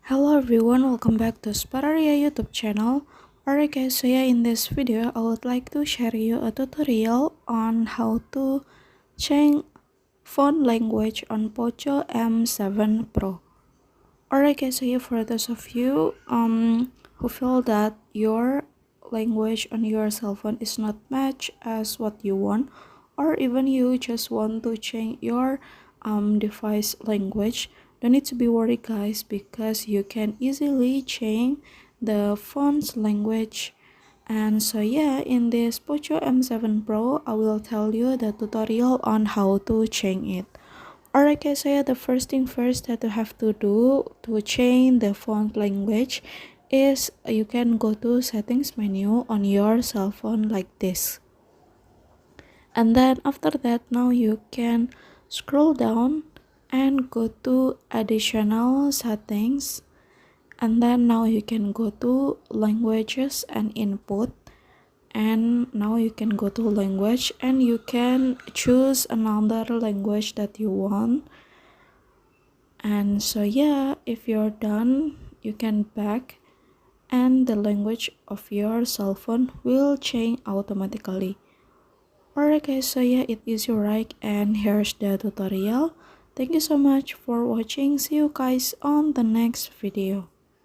Hello everyone, welcome back to Spararia YouTube channel. Alright guys, so yeah, in this video I would like to share you a tutorial on how to change font language on Poco M7 Pro. Alright guys, so yeah, for those of you who feel that your language on your cell phone is not match as what you want, or even you just want to change your device language, don't need to be worried guys, because you can easily change the font's language. And so yeah, in this Poco M7 Pro I will tell you the tutorial on how to change it. Alright guys, so yeah, the first thing first that you have to do to change the font language is you can go to settings menu on your cell phone like this. And then after that, now you can scroll down and go to additional settings. And then now you can go to languages and input. And now you can go to language and you can choose another language that you want. And so yeah, if you're done, you can back and the language of your cell phone will change automatically. Alright guys, so yeah, it is your right, and here's the tutorial. Thank you so much for watching. See you guys on the next video.